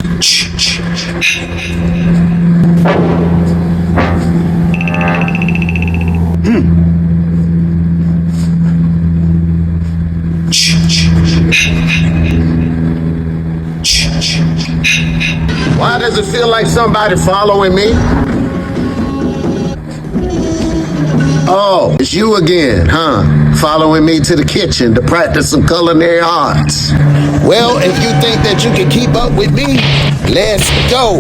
Why does it feel like somebody following me? Oh, it's you again, huh? Following me to the kitchen to practice some culinary arts. Well, if you think that you can keep up with me, let's go.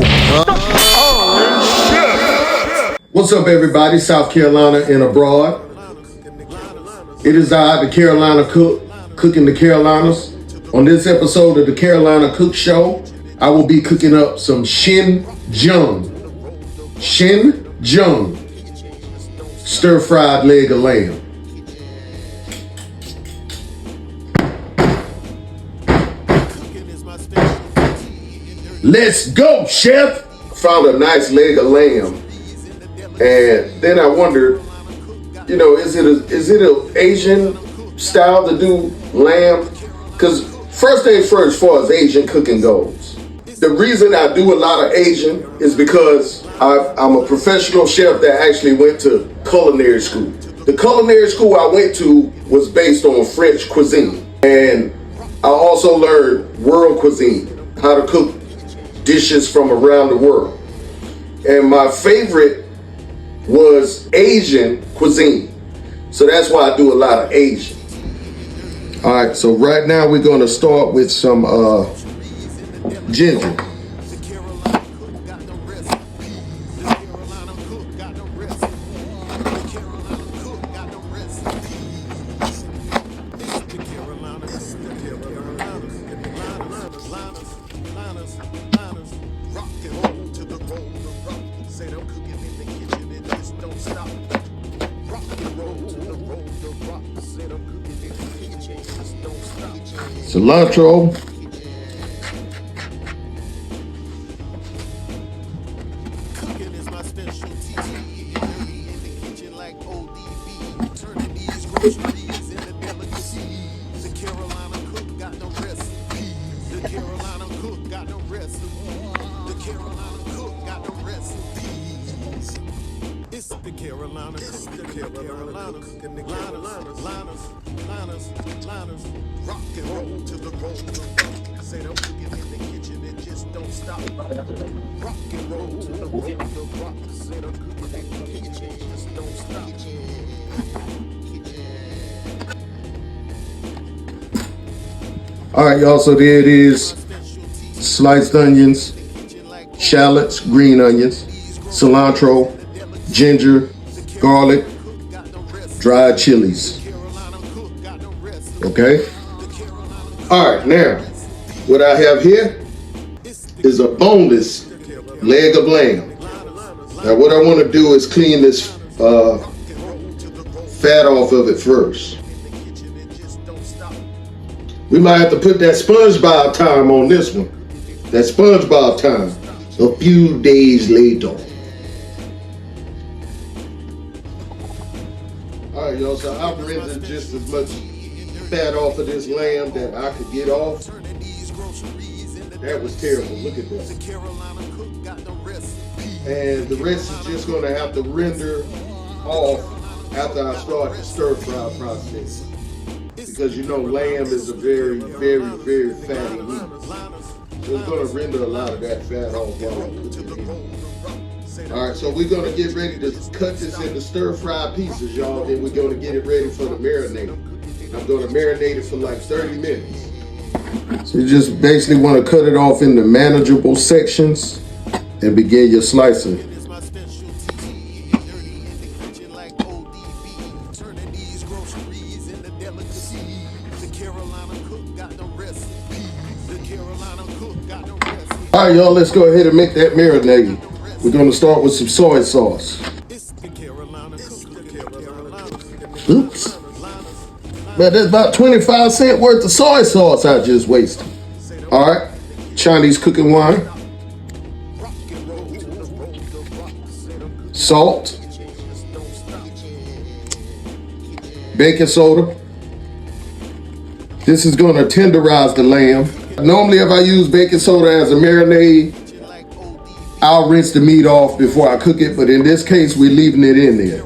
What's up, everybody? South Carolina and abroad. It is I, the Carolina Cook, cooking the Carolinas. On this episode of the Carolina Cook Show, I will be cooking up some Xinjiang stir-fried leg of lamb. Let's go, chef! Found a nice leg of lamb, and then I wondered, is it an Asian style to do lamb? Because first things first, as far as Asian cooking goes, the reason I do a lot of Asian is because I'm a professional chef that actually went to culinary school. The culinary school I went to was based on French cuisine. And I also learned world cuisine, how to cook dishes from around the world. And my favorite was Asian cuisine. So that's why I do a lot of Asian. All right, so right now we're gonna start with some ginger. Cilantro, all right, y'all, so there it is. Sliced onions, shallots, green onions, cilantro, ginger, garlic, dried chilies. Okay? All right, now, what I have here is a boneless leg of lamb. Now, what I want to do is clean this fat off of it first. We might have to put that SpongeBob time on this one. That SpongeBob time. A few days later. All right, y'all, so I've rinsed just as much fat off of this lamb that I could get off. That was terrible, look at that. And the rest is just gonna have to render off after I start the stir fry process. Because lamb is a very, very, very fatty meat. So it's gonna render a lot of that fat off while I'm cooking it. All right, so we're gonna get ready to cut this into stir fry pieces, y'all. Then we're gonna get it ready for the marinade. I'm gonna marinate it for like 30 minutes. So you just basically wanna cut it off into manageable sections and begin your slicing. All right, y'all, let's go ahead and make that marinade. We're gonna start with some soy sauce. Oops. Man, that's about 25 cents worth of soy sauce I just wasted. All right, Chinese cooking wine. Salt. Baking soda. This is gonna tenderize the lamb. Normally, if I use baking soda as a marinade, I'll rinse the meat off before I cook it, but in this case, we're leaving it in there.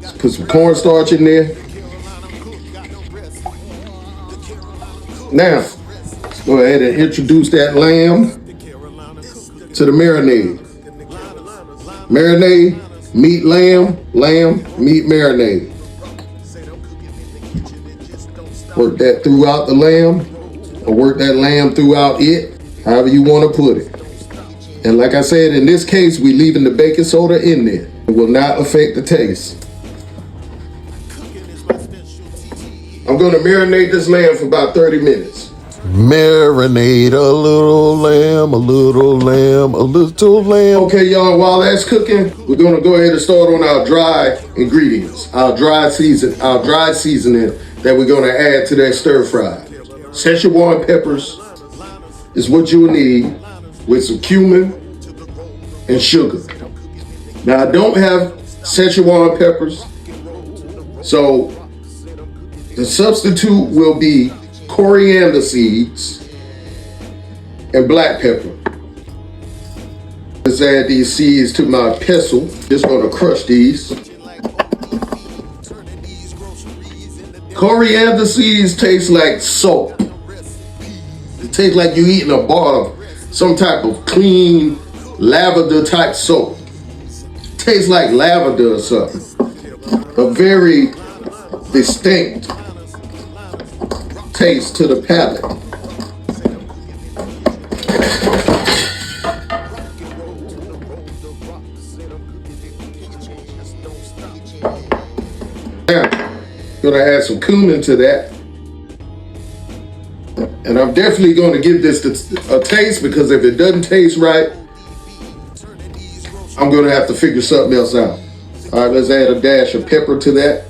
Let's put some cornstarch in there. Now, let's go ahead and introduce that lamb to the marinade. Marinade, meat, lamb, meat, marinade. Work that throughout the lamb, or work that lamb throughout it, however you want to put it. And like I said, in this case, we're leaving the baking soda in there. It will not affect the taste. I'm going to marinate this lamb for about 30 minutes. Marinate a little lamb, a little lamb, a little lamb. Okay, y'all, while that's cooking, we're going to go ahead and start on our dry ingredients, our dry seasoning that we're going to add to that stir fry. Szechuan peppers is what you'll need, with some cumin and sugar. Now, I don't have Szechuan peppers, so the substitute will be coriander seeds and black pepper. Let's add these seeds to my pestle. Just gonna crush these. Coriander seeds taste like soap. It tastes like you're eating a bar of some type of clean lavender type soap. It tastes like lavender or something. A very distinct taste to the palate. Now, gonna add some cumin to that. And I'm definitely going to give this a taste, because if it doesn't taste right, I'm going to have to figure something else out. All right, let's add a dash of pepper to that.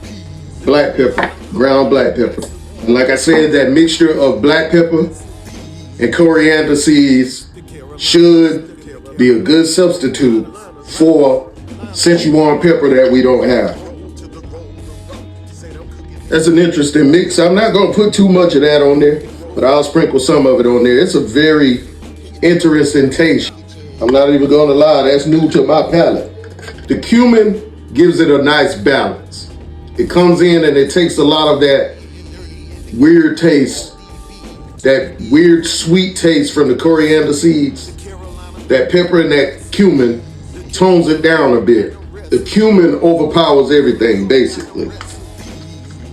Black pepper, ground black pepper. And like I said, that mixture of black pepper and coriander seeds should be a good substitute for Szechuan pepper that we don't have. That's an interesting mix. I'm not going to put too much of that on there, but I'll sprinkle some of it on there. It's a very interesting taste. I'm not even going to lie, that's new to my palate. The cumin gives it a nice balance. It comes in and it takes a lot of that weird taste, that weird sweet taste from the coriander seeds. That pepper and that cumin tones it down a bit. The cumin overpowers everything, basically.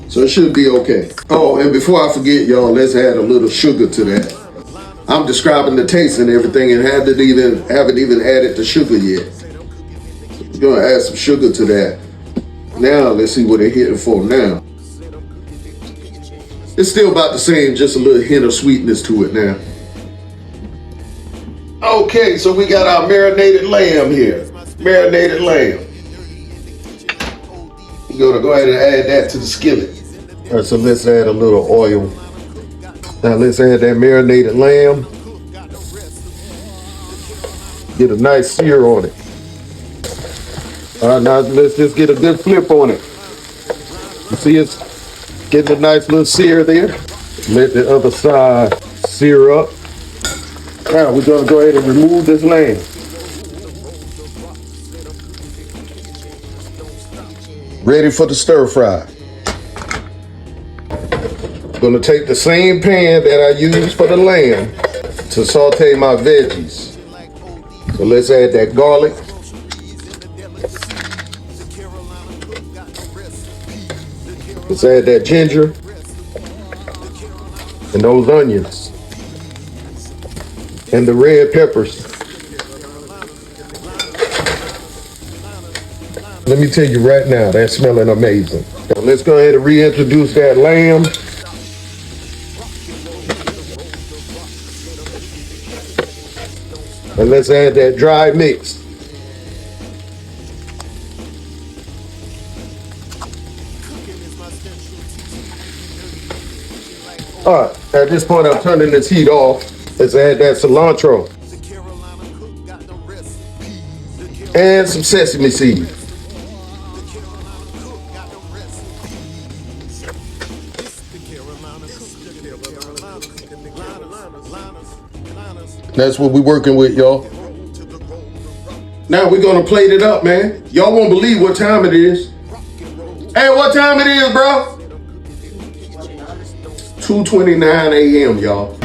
So it should be okay. Oh, and before I forget, y'all, let's add a little sugar to that. I'm describing the taste and everything and haven't even added the sugar yet. So we're gonna add some sugar to that. Now, let's see what they're hitting for now. It's still about the same, just a little hint of sweetness to it now. Okay, so we got our marinated lamb here. Marinated lamb. We're gonna go ahead and add that to the skillet. All right, so let's add a little oil. Now let's add that marinated lamb. Get a nice sear on it. All right, now let's just get a good flip on it. You see it's getting a nice little sear there. Let the other side sear up. Now we're gonna go ahead and remove this lamb. Ready for the stir fry. I'm gonna take the same pan that I used for the lamb to saute my veggies. So let's add that garlic. Let's add that ginger and those onions and the red peppers. Let me tell you right now, that's smelling amazing. Now let's go ahead and reintroduce that lamb. And let's add that dry mix. All right, at this point I'm turning this heat off. Let's add that cilantro. And some sesame seeds. That's what we're working with, y'all. Now we're gonna plate it up, man. Y'all won't believe what time it is. Hey, what time it is, bro? 2:29 a.m., y'all.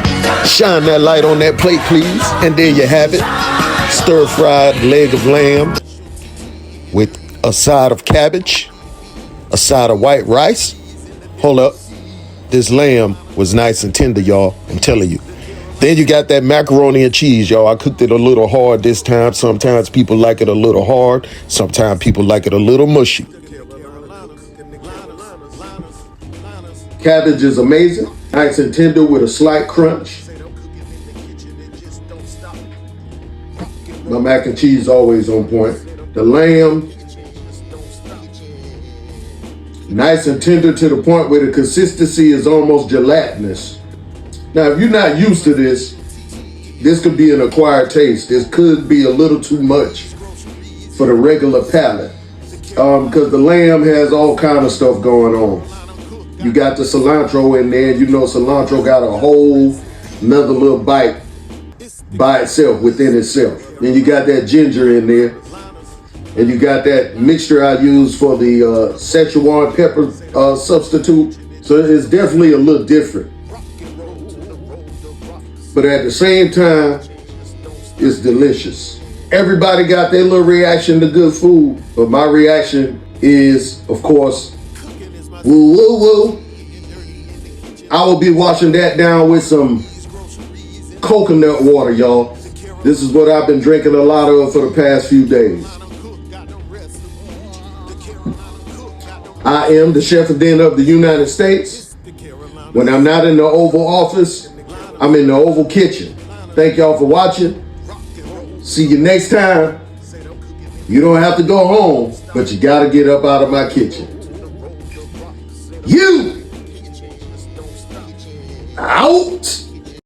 Shine that light on that plate, please. And there you have it. Stir-fried leg of lamb with a side of cabbage, a side of white rice. Hold up. This lamb was nice and tender, y'all. I'm telling you. Then you got that macaroni and cheese, y'all. I cooked it a little hard this time. Sometimes people like it a little hard. Sometimes people like it a little mushy. Cabbage is amazing. Nice and tender with a slight crunch. My mac and cheese is always on point. The lamb, nice and tender to the point where the consistency is almost gelatinous. Now, if you're not used to this could be an acquired taste. This could be a little too much for the regular palate. Because the lamb has all kind of stuff going on. You got the cilantro in there. You know cilantro got a whole another little bite by itself, within itself. Then you got that ginger in there. And you got that mixture I use for the Szechuan pepper substitute. So it's definitely a little different. But at the same time, it's delicious. Everybody got their little reaction to good food. But my reaction is, of course, woo, woo, woo. I will be washing that down with some coconut water, y'all. This is what I've been drinking a lot of for the past few days. I am the chef of dinner of the United States. When I'm not in the Oval Office, I'm in the Oval Kitchen. Thank y'all for watching. See you next time. You don't have to go home, but you gotta get up out of my kitchen. You!